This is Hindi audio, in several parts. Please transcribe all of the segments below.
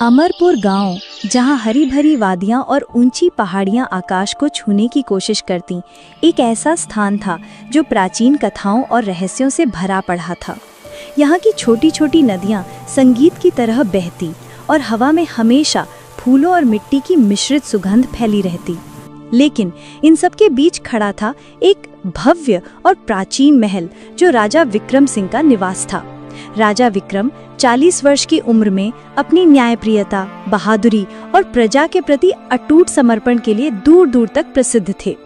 अमरपुर गांव, जहां हरी भरी वादियां और ऊंची पहाड़ियां आकाश को छूने की कोशिश करती, एक ऐसा स्थान था जो प्राचीन कथाओं और रहस्यों से भरा पड़ा था। यहाँ की छोटी छोटी नदियाँ संगीत की तरह बहती और हवा में हमेशा फूलों और मिट्टी की मिश्रित सुगंध फैली रहती। लेकिन इन सब के बीच खड़ा था एक भव्य और प्राचीन महल जो राजा विक्रम सिंह का निवास था। राजा विक्रम 40 वर्ष की उम्र में अपनी न्यायप्रियता, बहादुरी और प्रजा के प्रति अटूट समर्पण के लिए दूर दूर तक प्रसिद्ध थे।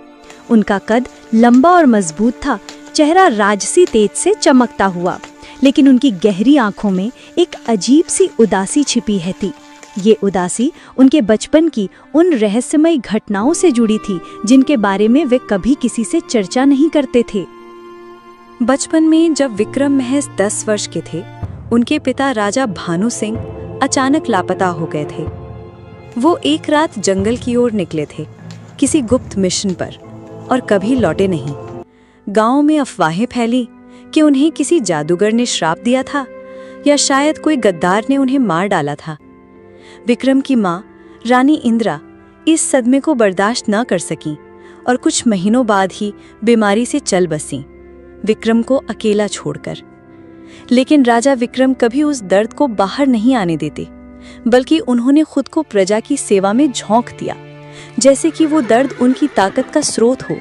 उनका कद लंबा और मजबूत था, चेहरा राजसी तेज से चमकता हुआ, लेकिन उनकी गहरी आंखों में एक अजीब सी उदासी छिपी है थी। ये उदासी उनके बचपन की उन रहस्यमय घटनाओं से जुड़ी थी जिनके बारे में वे कभी किसी से चर्चा नहीं करते थे। बचपन में जब विक्रम महज 10 वर्ष के थे, उनके पिता राजा भानु सिंह अचानक लापता हो गए थे। वो एक रात जंगल की ओर निकले थे, किसी गुप्त मिशन पर, और कभी लौटे नहीं। गांव में अफवाहें फैली कि उन्हें किसी जादूगर ने श्राप दिया था या शायद कोई गद्दार ने उन्हें मार डाला था। विक्रम की माँ रानी इंदिरा इस सदमे को बर्दाश्त न कर सकीं और कुछ महीनों बाद ही बीमारी से चल बसीं, विक्रम को अकेला छोड़कर। लेकिन राजा विक्रम कभी उस दर्द को बाहर नहीं आने देते, बल्कि उन्होंने खुद को प्रजा की सेवा में झोंक दिया, जैसे कि वो दर्द उनकी ताकत का स्रोत हो।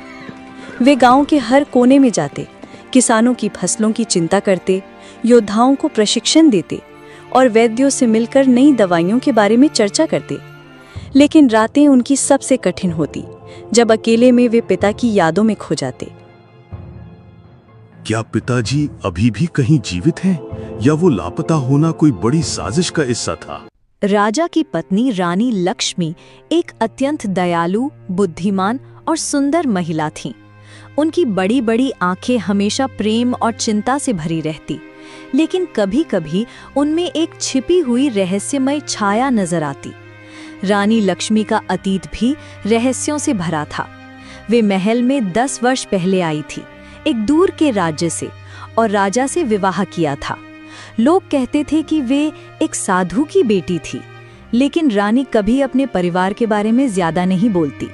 वे गांव के हर कोने में जाते, किसानों की फसलों की चिंता करते, योद्धाओं को प्रशिक्षण देते और वैद्यों से मिलकर नई दवाइयों के बारे में चर्चा करते। लेकिन रातें उनकी सबसे कठिन होती, जब अकेले में वे पिता की यादों में खो जाते। क्या पिताजी अभी भी कहीं जीवित हैं या वो लापता होना कोई बड़ी साजिश का हिस्सा था? राजा की पत्नी रानी लक्ष्मी एक अत्यंत दयालु, बुद्धिमान और सुंदर महिला थीं। उनकी बड़ी बड़ी आंखें हमेशा प्रेम और चिंता से भरी रहती, लेकिन कभी-कभी उनमें एक छिपी हुई रहस्यमय छाया नजर आती। रानी लक्ष्मी का अतीत भी रहस्यों से भरा था। वे महल में 10 वर्ष पहले आई थी, एक दूर के राज्य से, और राजा से विवाह किया था। लोग कहते थे कि वे एक साधु की बेटी थी, लेकिन रानी कभी अपने परिवार के बारे में ज्यादा नहीं बोलती।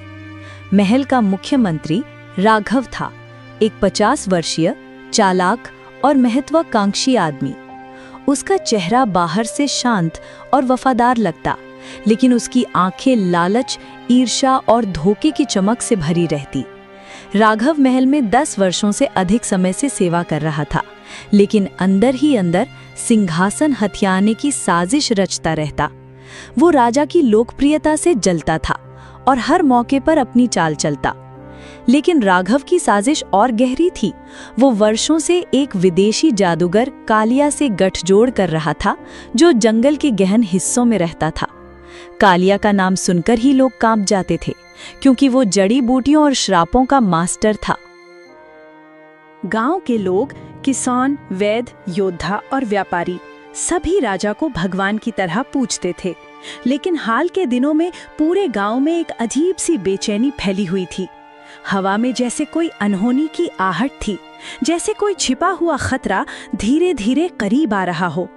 महल का मुख्य मंत्री राघव था, एक 50 वर्षीय, चालाक और महत्वाकांक्षी आदमी। उसका चेहरा बाहर से शांत और वफादार लगता, लेकिन उसकी आंखें लालच, ईर्ष्या और धोखे की चमक से भरी रहती। राघव महल में 10 वर्षों से अधिक समय से सेवा कर रहा था, लेकिन अंदर ही अंदर सिंहासन हथियाने की साजिश रचता रहता। वो राजा की लोकप्रियता से जलता था और हर मौके पर अपनी चाल चलता। लेकिन राघव की साजिश और गहरी थी। वो वर्षों से एक विदेशी जादूगर कालिया से गठजोड़ कर रहा था, जो जंगल के गहन हिस्सों में रहता था। कालिया का नाम सुनकर ही लोग कांप जाते थे, क्योंकि वो जड़ी बूटियों और श्रापों का मास्टर था। गांव के लोग, किसान, वैद्य, योद्धा और व्यापारी सभी राजा को भगवान की तरह पूजते थे। लेकिन हाल के दिनों में पूरे गांव में एक अजीब सी बेचैनी फैली हुई थी। हवा में जैसे कोई अनहोनी की आहट थी, जैसे कोई छिपा हुआ खतरा धीरे धीरे करीब आ रहा हो।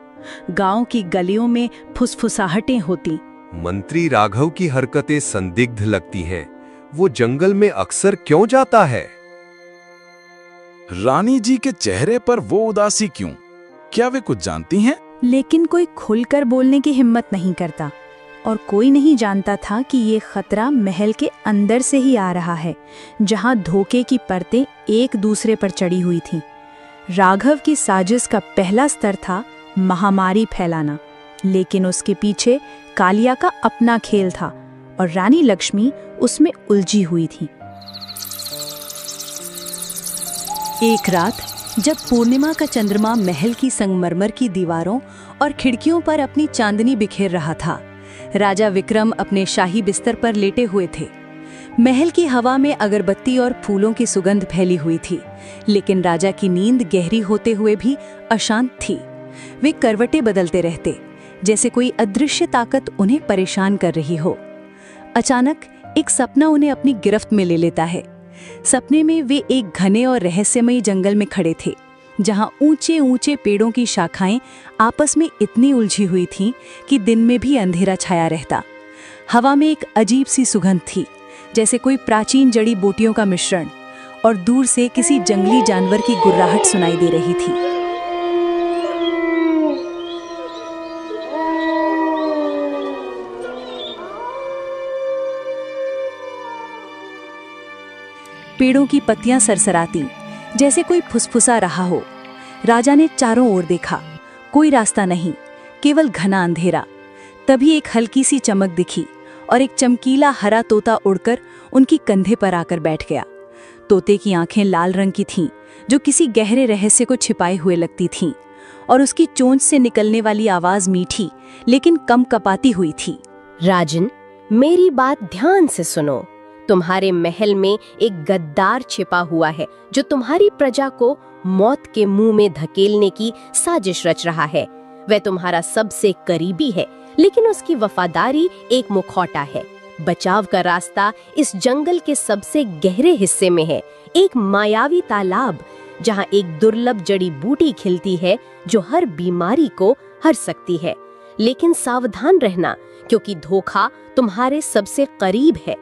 गांव की गलियों में फुसफुसाहटें होती। मंत्री राघव की हरकतें संदिग्ध लगती हैं। वो जंगल में अक्सर क्यों जाता है? रानी जी के चेहरे पर वो उदासी क्यों? क्या वे कुछ जानती हैं? लेकिन कोई खुलकर बोलने की हिम्मत नहीं करता, और कोई नहीं जानता था कि ये खतरा महल के अंदर से ही आ रहा है, जहां धोखे की परतें एक दूसरे पर चढ़ी हुई थीं। राघव की साजिश का पहला स्तर था महामारी फैलाना, लेकिन उसके पीछे कालिया का अपना खेल था, और रानी लक्ष्मी उसमें उलझी हुई थी। एक रात जब पूर्णिमा का चंद्रमा महल की संगमरमर की दीवारों और खिड़कियों पर अपनी चांदनी बिखेर रहा था, राजा विक्रम अपने शाही बिस्तर पर लेटे हुए थे। महल की हवा में अगरबत्ती और फूलों की सुगंध फैली हुई थी, लेकिन राजा की नींद गहरी होते हुए भी अशांत थी। वे करवटें बदलते रहते, जैसे कोई अदृश्य ताकत उन्हें परेशान कर रही हो। अचानक एक सपना उन्हें अपनी गिरफ्त में ले लेता है। सपने में वे एक घने और रहस्यमयी जंगल में खड़े थे, जहां ऊंचे ऊंचे पेड़ों की शाखाएं आपस में इतनी उलझी हुई थीं कि दिन में भी अंधेरा छाया रहता। हवा में एक अजीब सी सुगंध थी, जैसे कोई प्राचीन जड़ी बूटियों का मिश्रण, और दूर से किसी जंगली जानवर की गुर्राहट सुनाई दे रही थी। पेड़ों की पत्तियां सरसराती, जैसे कोई फुसफुसा रहा हो। राजा ने चारों ओर देखा, कोई रास्ता नहीं, केवल घना अंधेरा। तभी एक हल्की सी चमक दिखी और एक चमकीला हरा तोता उड़कर उनकी कंधे पर आकर बैठ गया। तोते की आंखें लाल रंग की थीं, जो किसी गहरे रहस्य को छिपाए हुए लगती थीं, और उसकी चोंच से निकलने वाली आवाज मीठी लेकिन कम कपाती हुई थी। राजन, मेरी बात ध्यान से सुनो। तुम्हारे महल में एक गद्दार छिपा हुआ है जो तुम्हारी प्रजा को मौत के मुंह में धकेलने की साजिश रच रहा है। वह तुम्हारा सबसे करीबी है, लेकिन उसकी वफादारी एक मुखौटा है। बचाव का रास्ता इस जंगल के सबसे गहरे हिस्से में है, एक मायावी तालाब जहां एक दुर्लभ जड़ी बूटी खिलती है जो हर बीमारी को हर सकती है। लेकिन सावधान रहना, क्योंकि धोखा तुम्हारे सबसे करीब है।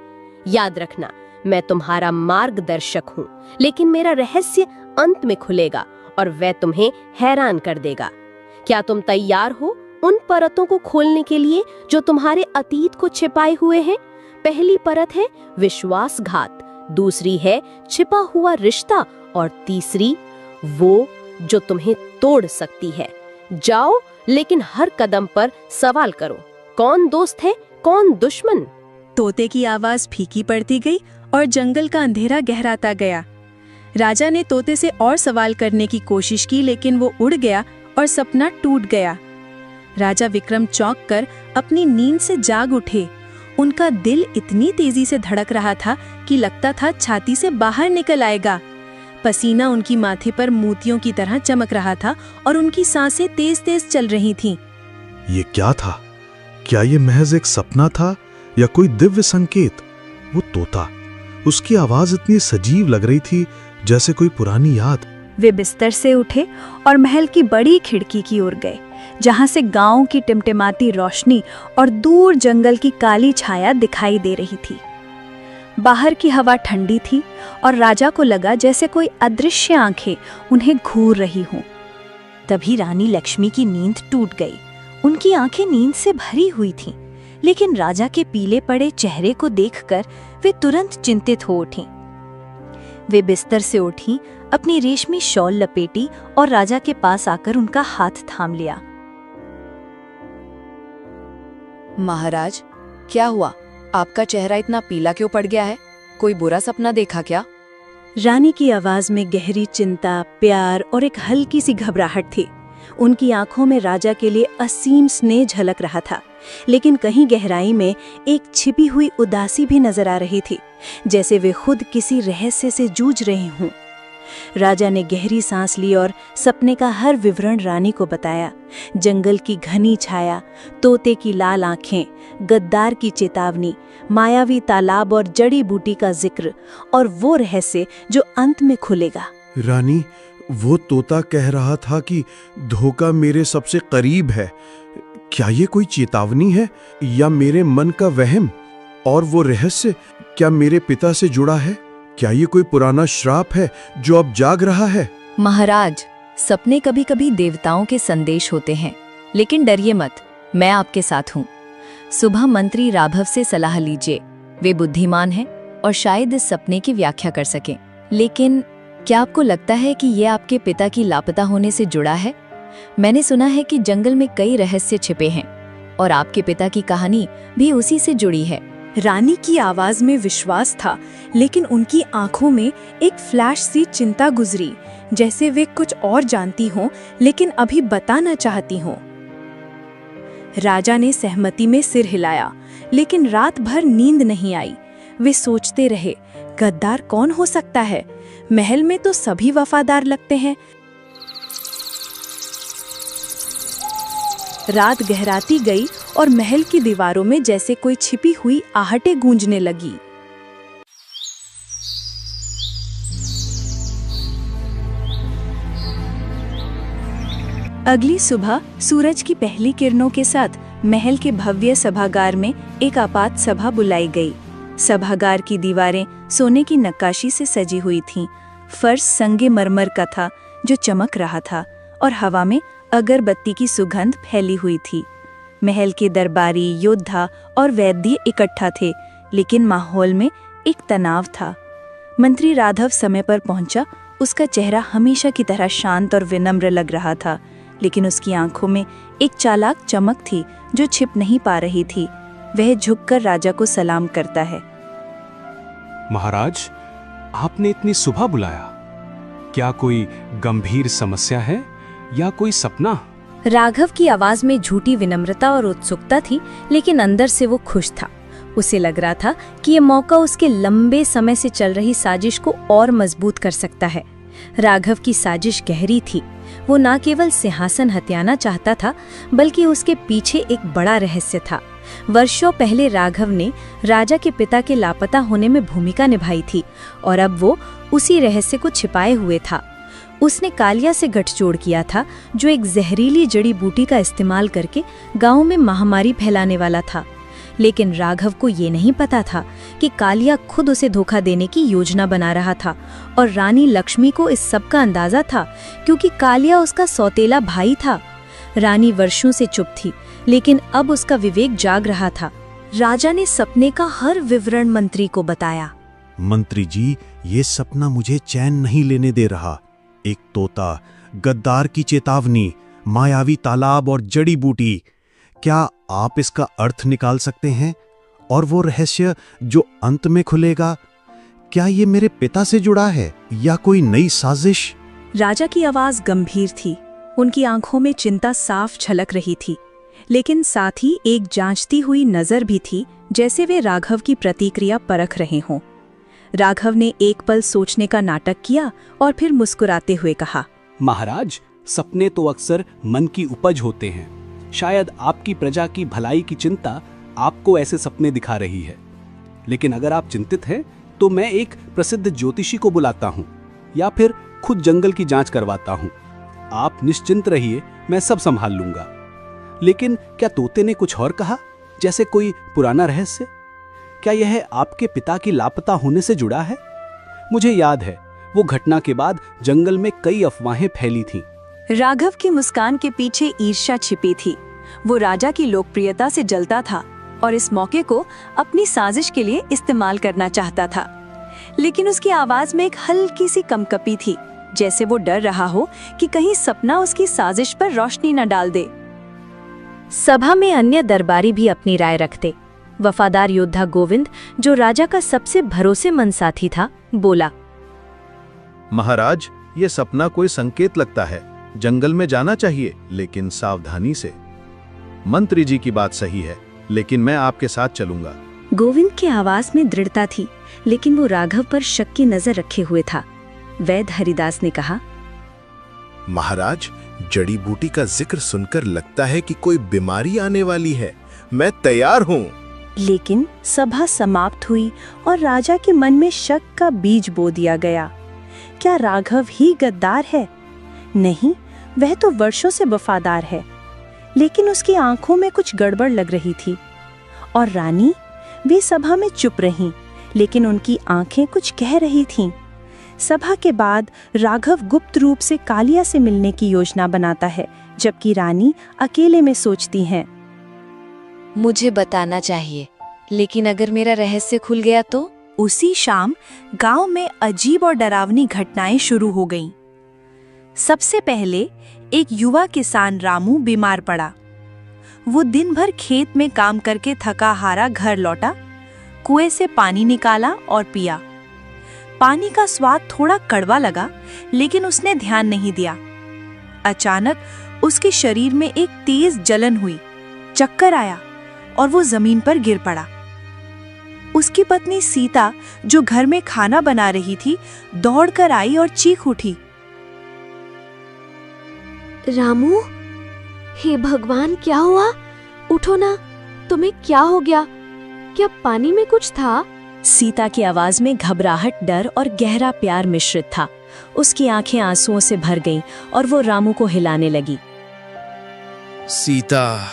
याद रखना, मैं तुम्हारा मार्गदर्शक हूँ, लेकिन मेरा रहस्य अंत में खुलेगा और वह तुम्हें हैरान कर देगा। क्या तुम तैयार हो उन परतों को खोलने के लिए जो तुम्हारे अतीत को छिपाए हुए हैं? पहली परत है विश्वासघात, दूसरी है छिपा हुआ रिश्ता, और तीसरी वो जो तुम्हें तोड़ सकती है। जाओ, लेकिन हर कदम पर सवाल करो, कौन दोस्त है, कौन दुश्मन? तोते की आवाज फीकी पड़ती गई और जंगल का अंधेरा गहराता गया। राजा ने तोते से और सवाल करने की कोशिश की, लेकिन वो उड़ गया और सपना टूट गया। राजा विक्रम चौंक कर अपनी नींद से जाग उठे। उनका दिल इतनी तेजी से धड़क रहा था कि लगता था छाती से बाहर निकल आएगा। पसीना उनकी माथे पर मोतियों की तरह चमक रहा था और उनकी सांसें तेज तेज चल रही थीं। ये क्या था? क्या ये महज एक सपना था या कोई दिव्य संकेत? वो तोता, उसकी आवाज इतनी सजीव लग रही थी जैसे कोई पुरानी याद। वे बिस्तर से उठे और महल की बड़ी खिड़की की ओर गए, जहां से गांव की टिमटिमाती रोशनी और दूर जंगल की काली छाया दिखाई दे रही थी। बाहर की हवा ठंडी थी और राजा को लगा जैसे कोई अदृश्य आंखें उन्हें घूर रही हों। तभी रानी लक्ष्मी की नींद टूट गई। उनकी आंखें नींद से भरी हुई थीं, लेकिन राजा के पीले पड़े चेहरे को देखकर वे तुरंत चिंतित हो उठीं। वे बिस्तर से उठी, अपनी रेशमी शॉल लपेटी और राजा के पास आकर उनका हाथ थाम लिया। महाराज, क्या हुआ? आपका चेहरा इतना पीला क्यों पड़ गया है? कोई बुरा सपना देखा क्या? रानी की आवाज में गहरी चिंता, प्यार और एक हल्की सी घबराहट थी। उनकी आंखों में राजा के लिए असीम स्नेह झलक रहा था, लेकिन कहीं गहराई में एक छिपी हुई उदासी भी नजर आ रही थी, जैसे वे खुद किसी रहस्य से जूझ रहे हों। राजा ने गहरी सांस ली और सपने का हर विवरण रानी को बताया। जंगल की घनी छाया, तोते की लाल आंखें, गद्दार की चेतावनी, मायावी तालाब और जड़ी बूटी का जिक्र, और वो रहस्य जो अंत में खुलेगा। रानी, वो तोता कह रहा था कि धोखा मेरे सबसे करीब है। क्या ये कोई चेतावनी है या मेरे मन का वहम? और वो रहस्य क्या मेरे पिता से जुड़ा है? क्या ये कोई पुराना श्राप है जो अब जाग रहा है? महाराज, सपने कभी कभी देवताओं के संदेश होते हैं, लेकिन डरिए मत, मैं आपके साथ हूँ। सुबह मंत्री राघव से सलाह लीजिए, वे बुद्धिमान हैं और शायद इस सपने की व्याख्या कर सकें। लेकिन क्या आपको लगता है कि ये आपके पिता की लापता होने से जुड़ा है? मैंने सुना है कि जंगल में कई रहस्य छिपे हैं और आपके पिता की कहानी भी उसी से जुड़ी है। रानी की आवाज में विश्वास था, लेकिन उनकी आंखों में एक फ्लैश सी चिंता गुजरी, जैसे वे कुछ और जानती हों लेकिन अभी बताना चाहती हों। राजा ने सहमति में सिर हिलाया, लेकिन रात भर नींद नहीं आई। वे सोचते रहे, गद्दार कौन हो सकता है? महल में तो सभी वफादार लगते हैं। रात गहराती गई और महल की दीवारों में जैसे कोई छिपी हुई आहटें गूंजने लगी। अगली सुबह सूरज की पहली किरणों के साथ महल के भव्य सभागार में एक आपात सभा बुलाई गई। सभागार की दीवारें सोने की नक्काशी से सजी हुई थीं। फर्श संगे मरमर का था जो चमक रहा था और हवा में अगरबत्ती की सुगंध फैली हुई थी। महल के दरबारी, योद्धा और वैद्य इकट्ठा थे, लेकिन माहौल में एक तनाव था। मंत्री राघव समय पर पहुंचा। उसका चेहरा हमेशा की तरह शांत और विनम्र लग रहा था, लेकिन उसकी आंखों में एक चालाक चमक थी जो छिप नहीं पा रही थी। वह झुककर राजा को सलाम करता है। महाराज, आपने इतनी सुबह बुलाया, क्या कोई गंभीर समस्या है या कोई सपना? राघव की आवाज में झूठी विनम्रता और उत्सुकता थी, लेकिन अंदर से वो खुश था। उसे लग रहा था कि ये मौका उसके लंबे समय से चल रही साजिश को और मजबूत कर सकता है। राघव की साजिश गहरी थी। वो न केवल सिंहासन हथियाना चाहता था, बल्कि उसके पीछे एक बड़ा रहस्य था। वर्षों पहले राघव ने राजा के पिता के लापता होने में भूमिका निभाई थी और अब वो उसी रहस्य को छिपाए हुए था। उसने कालिया से गठजोड़ किया था, जो एक जहरीली जड़ी बूटी का इस्तेमाल करके गांव में महामारी फैलाने वाला था। लेकिन राघव को ये नहीं पता था कि कालिया खुद उसे धोखा देने की योजना बना रहा था और रानी लक्ष्मी को इस सब का अंदाजा था, क्योंकि कालिया उसका सौतेला भाई था। रानी वर्षों से चुप थी, लेकिन अब उसका विवेक जाग रहा था। राजा ने सपने का हर विवरण मंत्री को बताया। मंत्री जी, ये सपना मुझे चैन नहीं लेने दे रहा। एक तोता, गद्दार की चेतावनी, मायावी तालाब और जड़ी बूटी। क्या आप इसका अर्थ निकाल सकते हैं? और वो रहस्य जो अंत में खुलेगा, क्या ये मेरे पिता से जुड़ा है या कोई नई साजिश? राजा की आवाज गंभीर थी। उनकी आंखों में चिंता साफ झलक रही थी, लेकिन साथ ही एक जांचती हुई नजर भी थी, जैसे वे राघव की प्रतिक्रिया परख रहे हों। राघव ने एक पल सोचने का नाटक किया और फिर मुस्कुराते हुए कहा, महाराज, सपने तो अक्सर मन की उपज होते हैं। शायद आपकी प्रजा की भलाई की चिंता आपको ऐसे सपने दिखा रही है। लेकिन अगर आप चिंतित हैं, तो मैं एक प्रसिद्ध ज्योतिषी को बुलाता हूँ या फिर खुद जंगल की जांच करवाता हूँ। आप निश्चिंत रहिए, मैं सब संभाल लूंगा। लेकिन क्या तोते ने कुछ और कहा, जैसे कोई पुराना रहस्य? क्या यह आपके पिता की लापता होने से जुड़ा है? मुझे याद है, वो घटना के बाद जंगल में कई अफवाहें फैली थीं। राघव की मुस्कान के पीछे ईर्ष्या छिपी थी। वो राजा की लोकप्रियता से जलता था और इस मौके को अपनी साजिश के लिए इस्तेमाल करना चाहता था। लेकिन उसकी आवाज में एक हल्की सी कंपकपी थी, जैसे वो डर रहा हो कि कहीं सपना उसकी साजिश पर रोशनी न डाल दे। सभा में अन्य दरबारी भी अपनी राय रखते। वफादार योद्धा गोविंद, जो राजा का सबसे भरोसेमंद साथी था, बोला, महाराज, ये सपना कोई संकेत लगता है। जंगल में जाना चाहिए, लेकिन सावधानी से। मंत्री जी की बात सही है, लेकिन मैं आपके साथ चलूंगा। गोविंद की आवाज में दृढ़ता थी, लेकिन वो राघव पर शक की नजर रखे हुए था। वैद्य हरिदास ने कहा, महाराज, जड़ी बूटी का जिक्र सुनकर लगता है कि कोई बीमारी आने वाली है। मैं तैयार हूँ। लेकिन सभा समाप्त हुई और राजा के मन में शक का बीज बो दिया गया। क्या राघव ही गद्दार है? नहीं, वह तो वर्षों से वफादार है। लेकिन उसकी आंखों में कुछ गड़बड़ लग रही थी। और रानी, वे सभा में चुप रहीं, लेकिन उनकी आंखें कुछ कह रही थीं। सभा के बाद राघव गुप्त रूप से कालिया से मिलने की योजना बनाता है, जबकि रानी अकेले में सोचती हैं, मुझे बताना चाहिए, लेकिन अगर मेरा रहस्य खुल गया तो? उसी शाम गांव में अजीब और डरावनी घटनाएं शुरू हो गईं। सबसे पहले एक युवा किसान रामू बीमार पड़ा। वो दिन भर खेत में काम करके थका हारा घर लौटा, कुएं से पानी निकाला और पिया। पानी का स्वाद थोड़ा कड़वा लगा, लेकिन उसने ध्यान नहीं दिया। अचानक उसके शरीर में एक तेज जलन हुई, चक्कर आया और वो जमीन पर गिर पड़ा। उसकी पत्नी सीता, जो घर में खाना बना रही थी, दौड़कर आई और चीख उठी, रामू, हे भगवान, क्या हुआ? उठो ना, तुम्हें क्या हो गया? क्या पानी में कुछ था? सीता की आवाज में घबराहट, डर और गहरा प्यार मिश्रित था। उसकी आंखें आंसुओं से भर गईं और वो रामू को हिलाने लगी। सीता,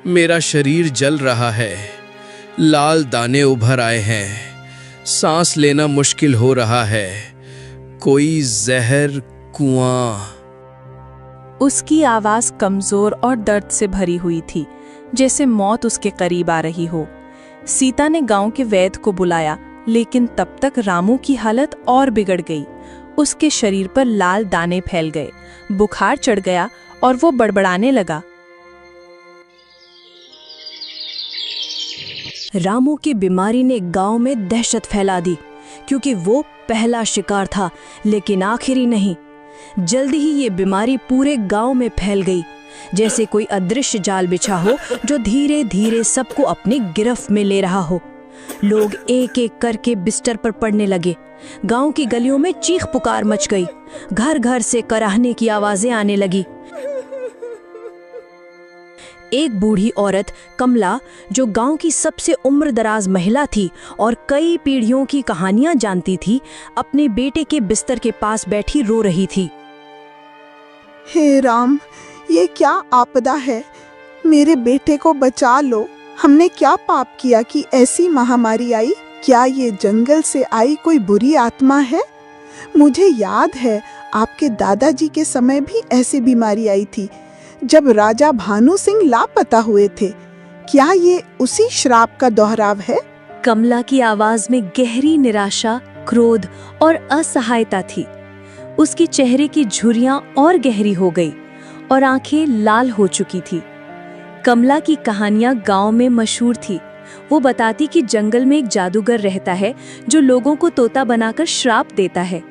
मेरा शरीर जल रहा है, लाल दाने उभर आए हैं, सांस लेना मुश्किल हो रहा है, कोई जहर कुआं। उसकी आवाज कमजोर और दर्द से भरी हुई थी, जैसे मौत उसके करीब आ रही हो। सीता ने गांव के वैद्य को बुलाया, लेकिन तब तक रामू की हालत और बिगड़ गई। उसके शरीर पर लाल दाने फैल गए, बुखार चढ़ गया और वो बड़बड़ाने लगा। रामू की बीमारी ने गांव में दहशत फैला दी, क्योंकि वो पहला शिकार था, लेकिन आखिरी नहीं। जल्दी ही ये बीमारी पूरे गांव में फैल गई, जैसे कोई अदृश्य जाल बिछा हो जो धीरे धीरे सबको अपनी गिरफ्त में ले रहा हो। लोग एक एक करके बिस्तर पर पड़ने लगे। गांव की गलियों में चीख पुकार मच गई। घर घर से कराहने की आवाजें आने लगी। एक बूढ़ी औरत कमला, जो गांव की सबसे उम्रदराज महिला थी और कई पीढ़ियों की कहानियां जानती थी, अपने बेटे के बिस्तर के पास बैठी रो रही थी। हे राम, ये क्या आपदा है? मेरे बेटे को बचा लो। हमने क्या पाप किया कि ऐसी महामारी आई? क्या ये जंगल से आई कोई बुरी आत्मा है? मुझे याद है आपके दादाजी के समय भी ऐसी बीमारी आई थी, जब राजा भानु सिंह लापता हुए थे। क्या ये उसी श्राप का दोहराव है? कमला की आवाज में गहरी निराशा, क्रोध और असहायता थी। उसके चेहरे की झुर्रियां और गहरी हो गई और आंखें लाल हो चुकी थी। कमला की कहानियां गांव में मशहूर थी। वो बताती कि जंगल में एक जादूगर रहता है जो लोगों को तोता बनाकर श्राप देता है,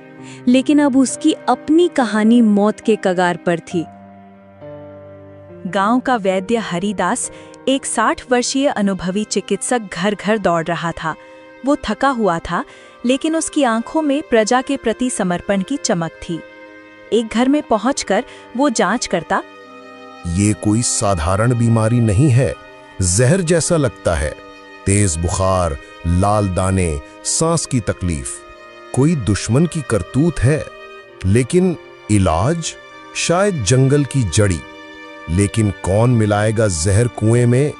लेकिन अब उसकी अपनी कहानी मौत के कगार पर थी। गांव का वैद्य हरिदास, एक 60 वर्षीय अनुभवी चिकित्सक, घर घर दौड़ रहा था। वो थका हुआ था, लेकिन उसकी आंखों में प्रजा के प्रति समर्पण की चमक थी। एक घर में पहुंचकर वो जांच करता। ये कोई साधारण बीमारी नहीं है, जहर जैसा लगता है। तेज बुखार, लाल दाने, सांस की तकलीफ। कोई दुश्मन की करतूत है, लेकिन इलाज शायद जंगल की जड़ी। लेकिन कौन मिलाएगा जहर कुएं में?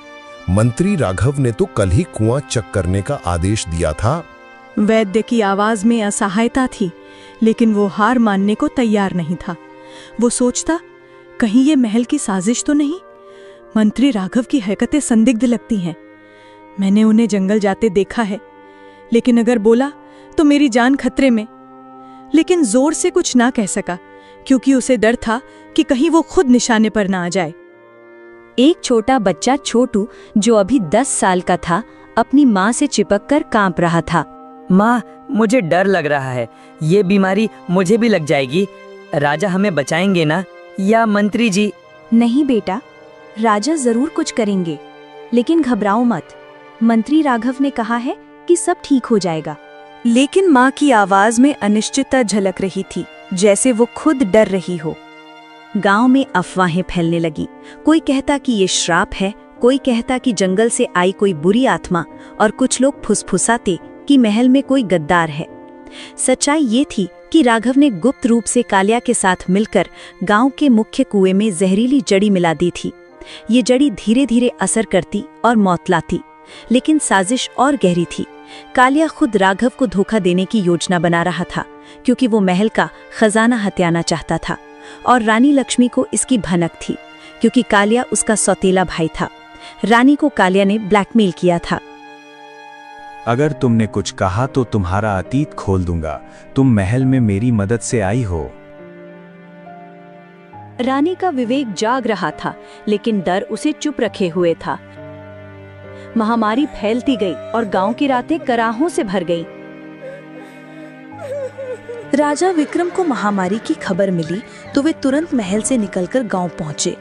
मंत्री राघव ने तो कल ही कुआं चेक करने का आदेश दिया था। वैद्य की आवाज में असहायता थी, लेकिन वो हार मानने को तैयार नहीं था। वो सोचता, कहीं ये महल की साजिश तो नहीं? मंत्री राघव की हरकतें संदिग्ध लगती हैं। मैंने उन्हें जंगल जाते देखा है, लेकिन अगर बोला तो मेरी जान खतरे में। लेकिन जोर से कुछ ना कह सका, क्योंकि उसे डर था कि कहीं वो खुद निशाने पर ना आ जाए। एक छोटा बच्चा छोटू, जो अभी 10 साल का था, अपनी माँ से चिपककर कांप रहा था। माँ, मुझे डर लग रहा है, ये बीमारी मुझे भी लग जाएगी। राजा हमें बचाएंगे ना, या मंत्री जी? नहीं बेटा, राजा जरूर कुछ करेंगे, लेकिन घबराओ मत। मंत्री राघव ने कहा है कि सब ठीक हो जाएगा। लेकिन माँ की आवाज में अनिश्चितता झलक रही थी, जैसे वो खुद डर रही हो। गांव में अफवाहें फैलने लगी। कोई कहता कि ये श्राप है, कोई कहता कि जंगल से आई कोई बुरी आत्मा, और कुछ लोग फुसफुसाते कि महल में कोई गद्दार है। सच्चाई ये थी कि राघव ने गुप्त रूप से कालिया के साथ मिलकर गांव के मुख्य कुएं में जहरीली जड़ी मिला दी थी। ये जड़ी धीरे धीरे असर करती और मौत लाती, लेकिन साजिश और गहरी थी। कालिया खुद राघव को धोखा देने की योजना बना रहा था, क्योंकि वो महल का खजाना हथियाना चाहता था, और रानी लक्ष्मी को इसकी भनक थी, क्योंकि कालिया उसका सौतेला भाई था। रानी को कालिया ने ब्लैकमेल किया था। अगर तुमने कुछ कहा तो तुम्हारा अतीत खोल दूंगा। तुम महल में मेरी मदद से आई हो। रानी का विवेक जाग रहा था, लेकिन डर उसे चुप रखे हुए था। महामारी फैलती गई और गांव की रातें कराहों से भर गईं। राजा विक्रम को महामारी की खबर मिली तो वे तुरंत महल से निकलकर गांव पहुंचे।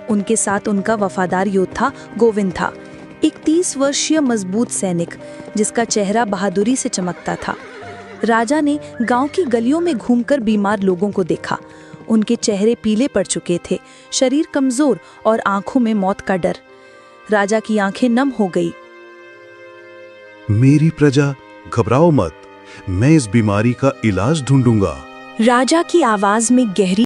उनके साथ उनका वफादार योद्धा गोविंद था, एक 30 वर्षीय मजबूत सैनिक जिसका चेहरा बहादुरी से चमकता था। राजा ने गांव की गलियों में घूमकर बीमार लोगों को देखा। उनके चेहरे पीले पड़ चुके थे, शरीर कमजोर और आंखों में मौत का डर। राजा की आंखें नम हो गई। मेरी प्रजा, घबराओ मत, मैं इस बीमारी का इलाज ढूंढूंगा। राजा की आवाज में गहरी